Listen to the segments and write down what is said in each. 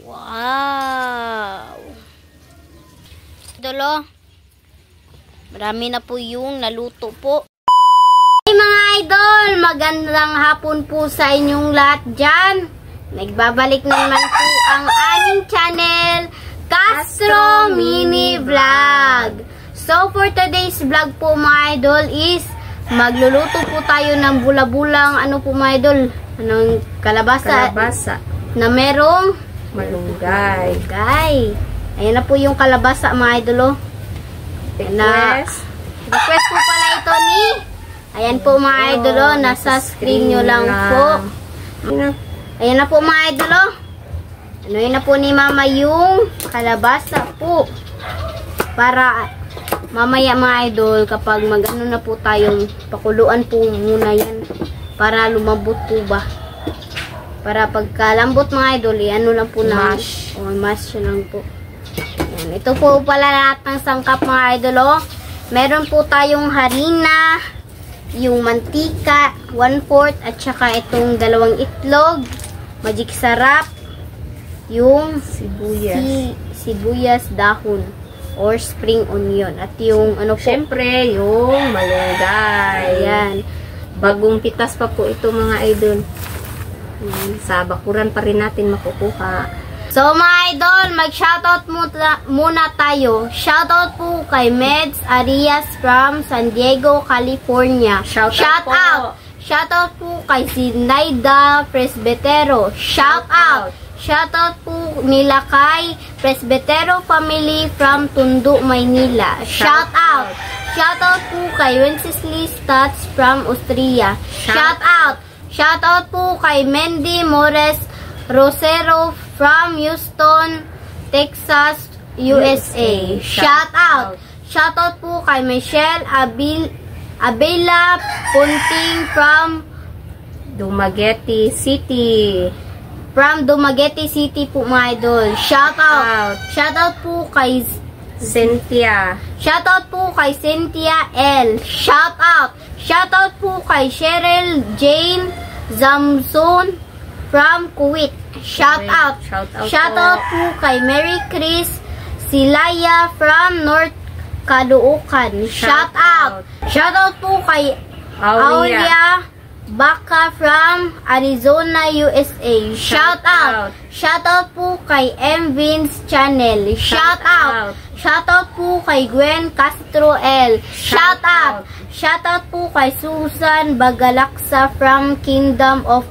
Wow! Idolo, marami na po yung naluto po. Hey mga idol, magandang hapon po sa inyong lahat dyan. Nagbabalik na naman po ang aming channel, Castro Mini Vlog. So for today's vlog po mga idol is magluluto po tayo ng bula-bulang ano po mga idol, anong kalabasa na merong malunggay. Ayan na po yung kalabasa mga idol. Request po pala ito ni. Ayan po mga idol. Nasa screen nyo lang po. Ayan na po mga idol. Anuhin na po ni mama yung kalabasa po. Para mamaya mga idol kapag mag-ano na po tayong pakuluan po muna yan. Para lumambot po ba. Para pagkalambot mga idol, ano lang po na mash. Mash lang po. Yan. Ito po pala lahat ng sangkap mga idol. Meron po tayong harina, yung mantika, 1/4, at saka itong 2 itlog, magic sarap, yung sibuyas dahon or spring onion, at yung ano po, syempre yung malunggay. Ayan. Bagong pitas pa po ito mga idol. Sa bakuran pa rin natin makukuha. So mga idol, mag-shoutout muna tayo. Shoutout po kay Meds Arias from San Diego, California. Shoutout! Shoutout po kay Sinaida Presbetero. Shoutout! Shoutout po nila kay Presbetero family from Tondo, Maynila. Shoutout! Shoutout po kay Wenceslas Stats from Austria. Shoutout! Shoutout po kay Mendy Mores Rosero from Houston, Texas, USA. Shoutout! Shoutout po kay Michelle Abela Punting from Dumaguete City. From Dumaguete City po mga idol. Shoutout! Shoutout po kay Cynthia. Shoutout po kay Cynthia L. Shoutout! Shoutout po kay Cheryl Jane Zamzon from Kuwait. Shoutout! Shoutout po kay Mary Chris Silaya from North Caloocan. Shoutout! Shoutout po kay Aulia Baka from Arizona, USA. Shoutout! Shoutout po kay M. Vince Channel. Shoutout! Shoutout po kay Gwen Castro L. Shoutout! Shoutout po kay Susan Bagalaksa from Kingdom of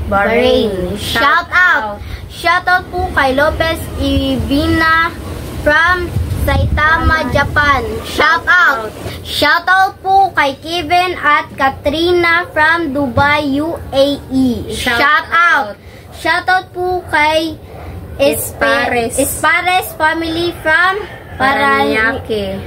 Bahrain. Shoutout! Shoutout po kay Lopez Ibina from Saitama, Japan. Shoutout! Shoutout po kay Kevin at Katrina from Dubai, UAE. Shoutout! Shoutout po kay Espares family from Paranaque.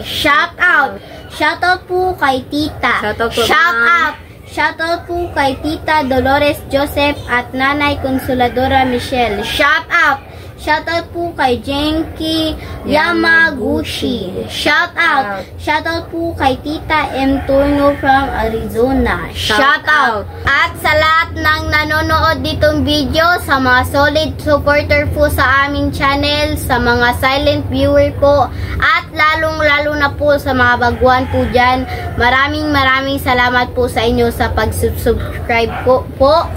Shoutout! Shoutout po kay Tita. Shoutout! Shoutout po kay Tita Dolores Joseph at Nanay Consoladora Michelle. Shoutout! Shoutout po kay Genki Yamaguchi. Shoutout! Shoutout po kay Tita M. Turno from Arizona. Shoutout! At sa lahat ng nanonood ditong video, sa mga solid supporter po sa aming channel, sa mga silent viewer po, at lalong-lalo na po sa mga baguhan po dyan, maraming salamat po sa inyo sa pag-subscribe po.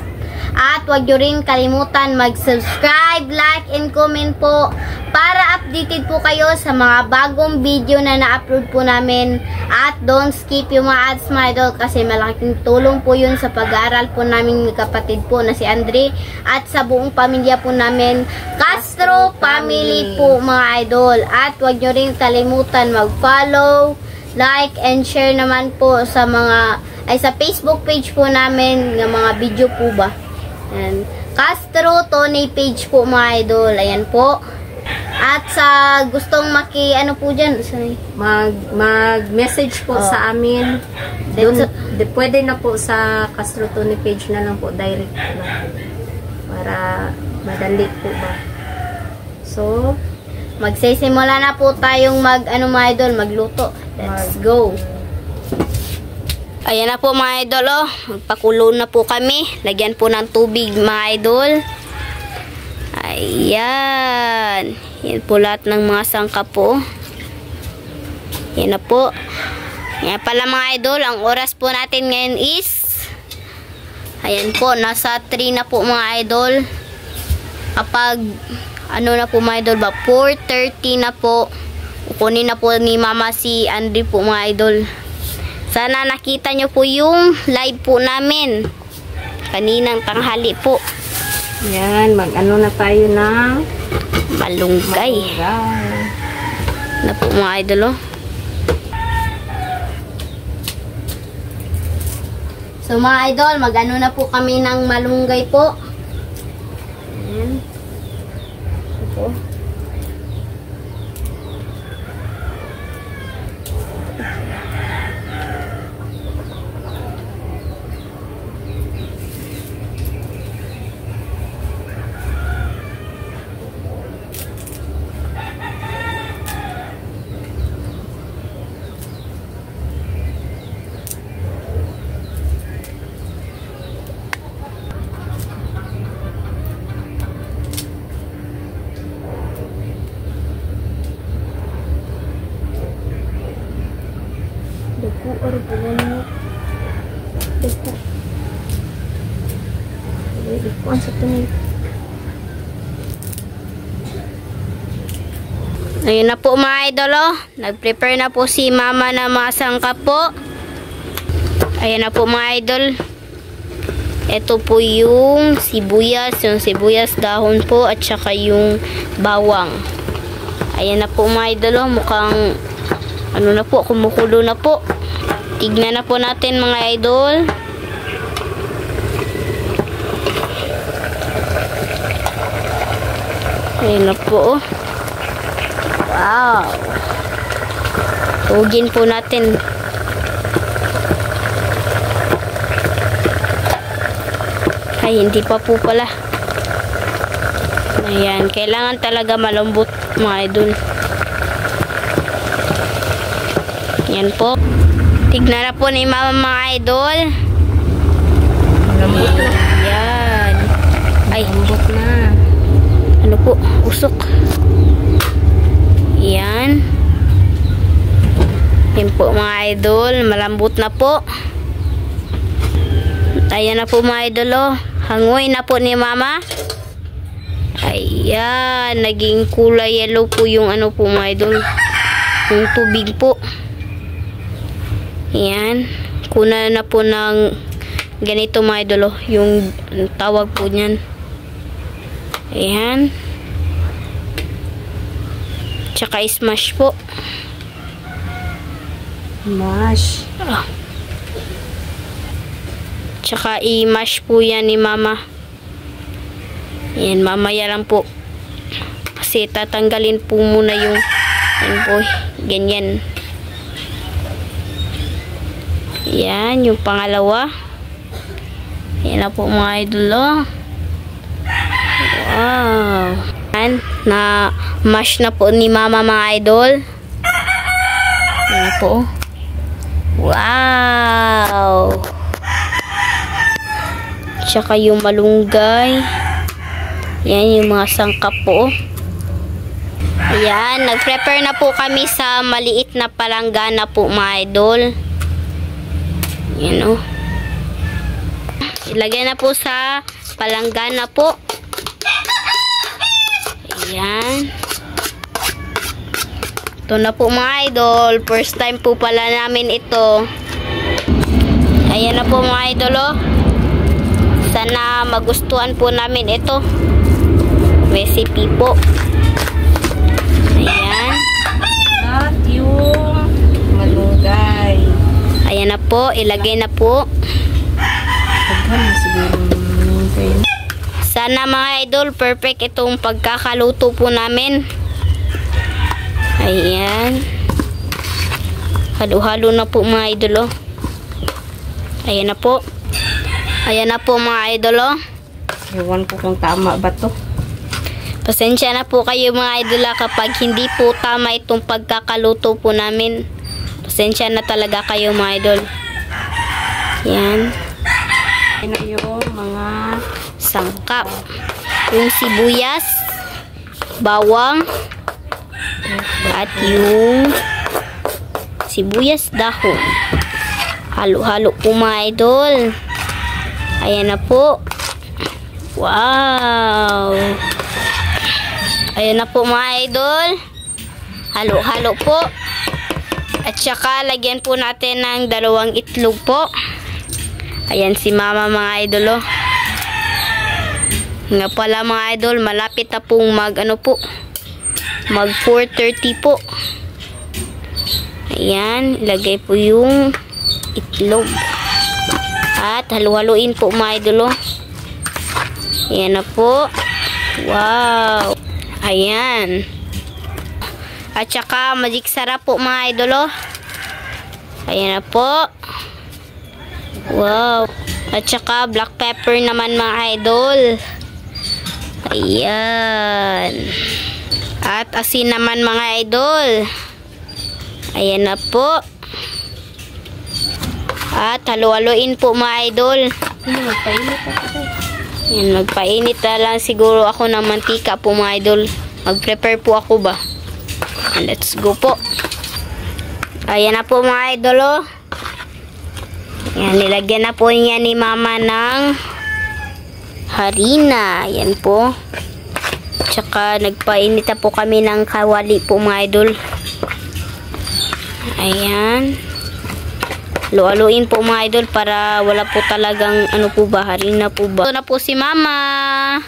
At huwag nyo rin kalimutan mag-subscribe, like, and comment po para updated po kayo sa mga bagong video na na-upload po namin. At don't skip yung mga ads mga idol kasi malaking tulong po yun sa pag-aaral po namin ng kapatid po na si Andre at sa buong pamilya po namin, Castro Family po mga idol. At huwag nyo rin kalimutan mag-follow, like, and share naman po sa sa Facebook page po namin ng mga video po ba. And Castro Tony page po mga idol. Ayan po. At sa gustong ano po dyan, mag-message po sa amin. Pwede na po sa Castro Tony page na lang po, direct na. Para madali po ba. So, magsisimula na po tayong mga idol, magluto. Let's go. Ayan na po mga idol, magpakulo na po kami. Lagyan po ng tubig mga idol. Ayan. Yan po lahat ng mga sangkap po. Yan na po. Yan pala mga idol, ang oras po natin ngayon is ayan po, nasa 3 na po mga idol. Kapag ano na po mga idol ba, 4:30 na po. Kukunin na po ni Mama si Andre po mga idol. Sana nakita nyo po yung live po namin kaninang tanghali po. Yan, mag-ano na tayo ng malunggay. Na po mga idol, oh. So mga idol, mag-ano na po kami ng malunggay po. Ayan. Ito. Dako or buwan mo. Dako. Ikuan sa tunay. Ayun na po mga idol, oh. Nag-prepare na po si Mama na mga sangkap po. Ayun na po mga idol. Ito po yung sibuyas dahon po at saka yung bawang. Ayan na po mga idol, oh. Mukhang ano na po, kumukulo na po. Tignan na po natin mga idol. Ayan na po. Wow. Tugin po natin. Ay, hindi pa po pala. Ayan, kailangan talaga malambot mga idol. Yan po. Tignan na po ni Mama mga idol. Lambot na. Yan. Ay, lambot na. Ano po? Usok. Yan. Yan po mga idol. Malambot na po. Ayan na po mga idol, oh. Hangoy na po ni Mama. Ayan. Naging kulay yellow po yung ano po mga idol. Yung tubig po. Ayan. Kuna na po ng ganito mga idol, oh. Yung tawag po niyan. Ayan. Tsaka smash po. Mash. Oh. Tsaka i-mash po yan ni Mama. Ayan, mamaya lang po. Kasi tatanggalin po muna yung yan po, ganyan. Yan, yung pangalawa. Yan na po mga idol, oh. Wow. Yan, na mash na po ni Mama mga idol. Yan na po. Wow. Tsaka yung malunggay. Yan yung mga sangkap po. Ayan, nag-prepare na po kami sa maliit na palanggana po mga idol. Yan, oh. Ilagay na po sa palanggana po. Ayan. Ito na po mga idol. First time po pala namin ito. Ayan na po mga idol, oh. Sana magustuhan po namin ito. Recipe po. Ayan. At yung malunggay. Ayan na po. Ilagay na po. Sana mga idol, perfect itong pagkakaluto po namin. Ayan. Halo-halo na po mga idol, oh. Ayan na po. Ayan na po mga idol, oh. Ewan ko kung tama ba to. Pasensya na po kayo mga idol, kapag hindi po tama itong pagkakaluto po namin. Pasensya na talaga kayo mga idol. Yan. Yan na yung mga Sangkap. Yung sibuyas. bawang, at yung sibuyas dahon. Halo-halo po mga idol. Ayan na po. Wow! Ayan na po mga idol. Halo-halo po. At saka lagyan po natin ng 2 itlog po. Ayan si mama mga idol, oh. Nga pala mga idol, malapit na pong mag 4:30 po. Ayan, ilagay po yung itlog. At halu-haluin po mga idol, oh. Ayan na po. Wow! Ayan. At saka magic sarap po mga idol, oh. Ayan na po. Wow. At saka black pepper naman mga idol. Ayan. At asin naman mga idol. Ayan na po. At halu-haluin po mga idol. Ayan, magpainit na lang siguro ako ng mantika po mga idol. Mag-prepare po ako ba? Let's go po. Ayan na po mga idol, oh. Ayan, nilagyan na po niya ni mama ng harina. Ayan po. Tsaka nagpainit na po kami ng kawali po mga idol. Ayan. Lualuin po mga idol para wala po talagang harina po ba. Ito na po si mama.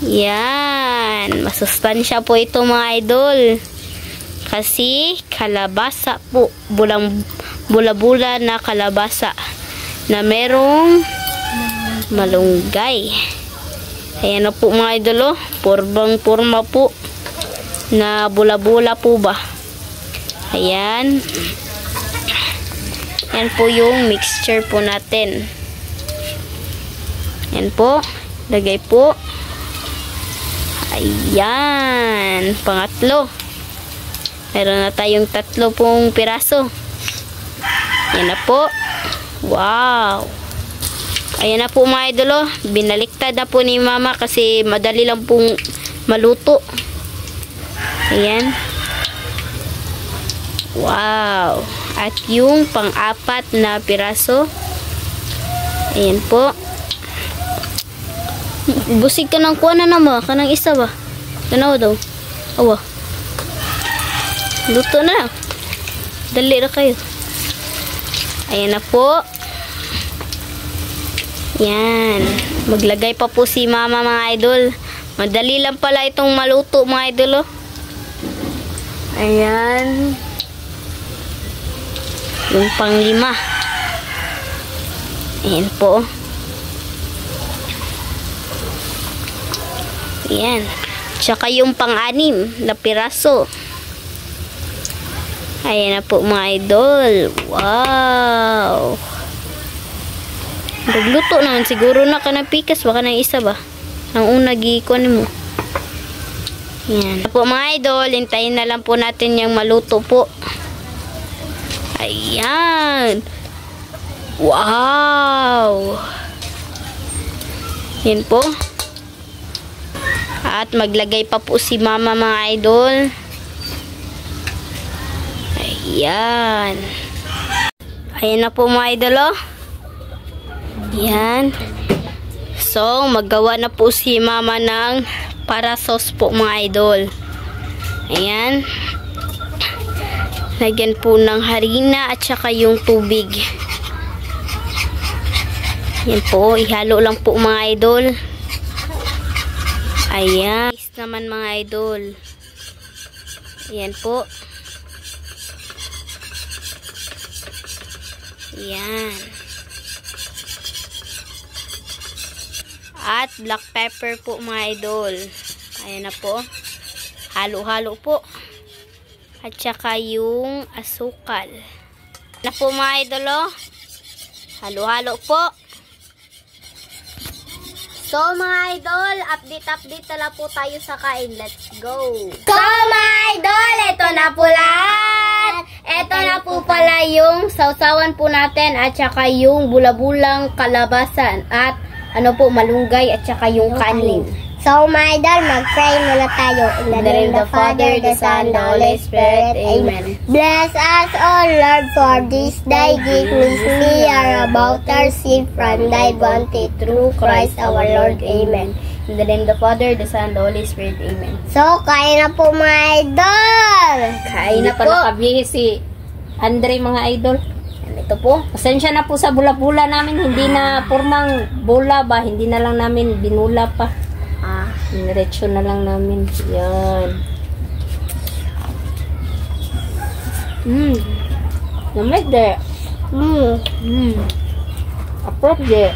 Yan. Masustansya po ito mga idol. Kasi kalabasa po. Bula-bula na kalabasa. Na merong malunggay. Ayan na po mga idol, oh. Purbang-purma po. Na bula-bula po ba. Ayan. Yan po yung mixture po natin. Yan po. Lagay po. Ayan. Pangatlo. Meron na tayong 3 pong piraso. Yan na po. Wow. Ayan na po mga idol, oh. Binaliktad na po ni mama kasi madali lang pong maluto. Ayan. Wow. At yung pang-4 na piraso. Ayan po. Busig ka ng kuha na naman. Kanang isa ba? Tanaw daw. Awa. Luto na lang. Dali na kayo. Ayan na po. Yan. Maglagay pa po si mama mga idol. Madali lang pala itong maluto mga idol, oh. Ayan. Yung pang-5. Ayan po. Ayan. Tsaka yung pang-6 na piraso. Ayan na po mga idol. Wow. Nagluto naman siguro na ka ng pikas. Baka ng isa ba? Ang una gikuan mo. Ayan. Po mga idol. Hintayin na lang po natin yung maluto po. Ayan. Wow. Yan po. At maglagay pa po si mama mga idol. Ayan. Ayan na po mga idol, oh. Ayan. So, maggawa na po si mama ng para sauce po mga idol. Ayan. Lagyan po ng harina at saka yung tubig. Ayan po. Ihalo lang po mga idol. Ayan. Nice naman mga idol. Ayan po. Ayan. At black pepper po mga idol. Ayan na po. Halo-halo po. At saka yung asukal. Na po mga idol, oh. Halo-halo po. So mga idol, update na lang po tayo sa kain. Let's go! So mga idol, ito na po lahat. Ito na po pala yung sausawan po natin at saka yung bula-bulang kalabasan at ano po, malunggay at saka yung kanin. So, my idol, mag-pray muna tayo. In the name of the Father, the Son, the Holy Spirit. Amen. Bless us, O Lord, for this thy gift which we are about to receive from thy bounty through Christ our Lord. Amen. In the name of the Father, the Son, the Holy Spirit. Amen. So, kain na po mga idol. Kain na po. Nakabihis si Andre mga idol. Ito po. Pasensya na po sa bula-bula namin. Hindi na formang bula ba? Hindi na lang namin binula pa. Diretso na lang namin. Yan. Namit de. Approve de.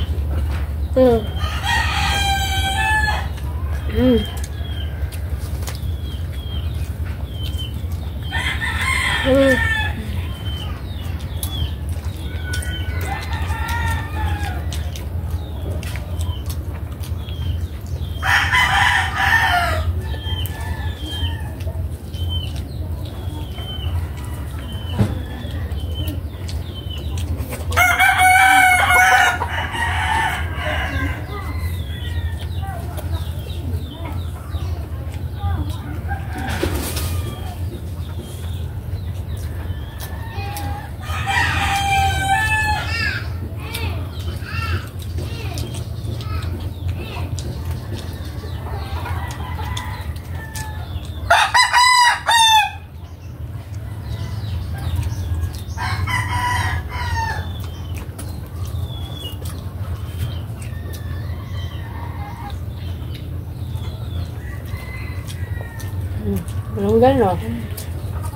Anong gano'n?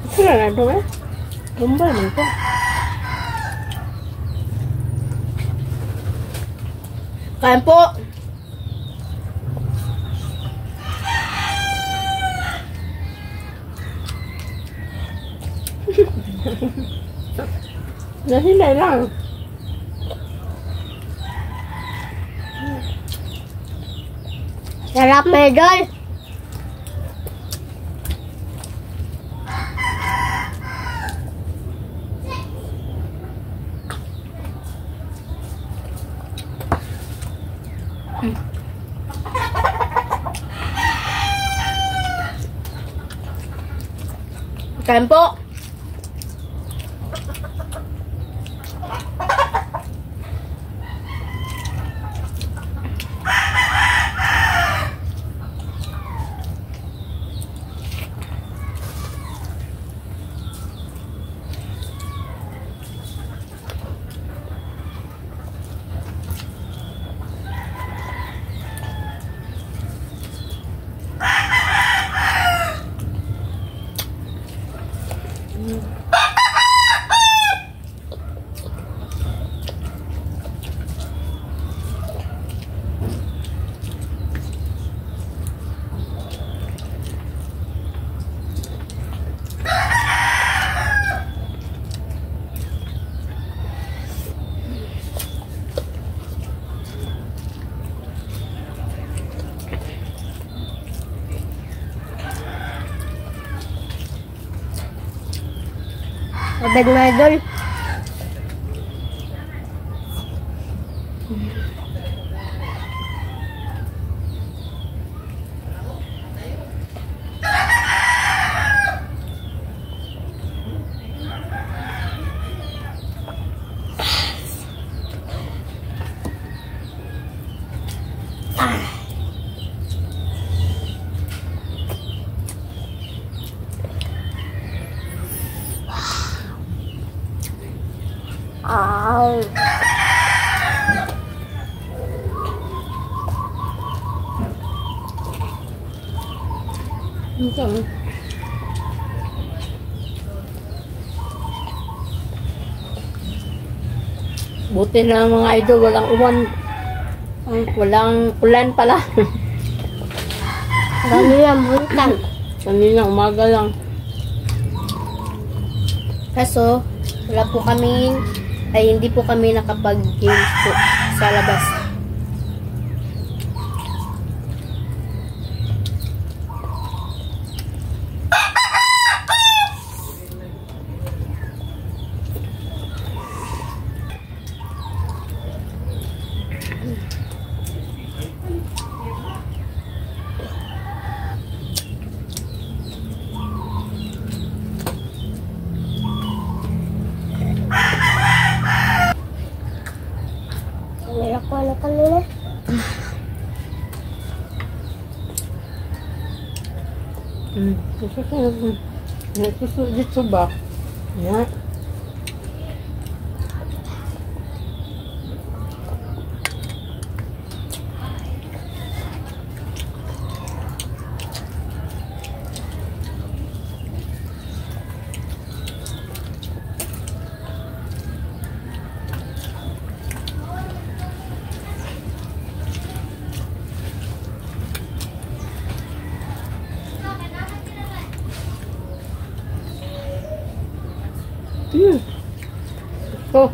Ito na ito eh. Gumbal mo ito. Kain po. Nahinay lang. Sarap na idol. Kain po. Abeg mga idol. Buti na mga idol, walang uwan. Walang ulan pala. Kanina buntag. Kanina umaga lang. Kaso, wala po kami, ay hindi po kami nakapag-games po sa labas. Nagsusunod dito ba? Yan. Go.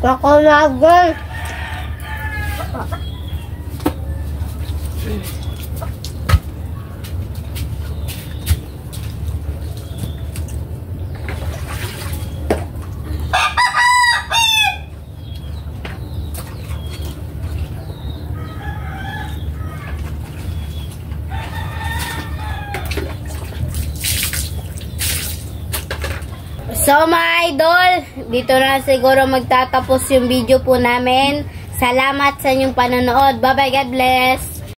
Ako na, girl. So mga idol, dito na siguro magtatapos yung video po namin. Salamat sa inyong panonood. Bye bye, God bless!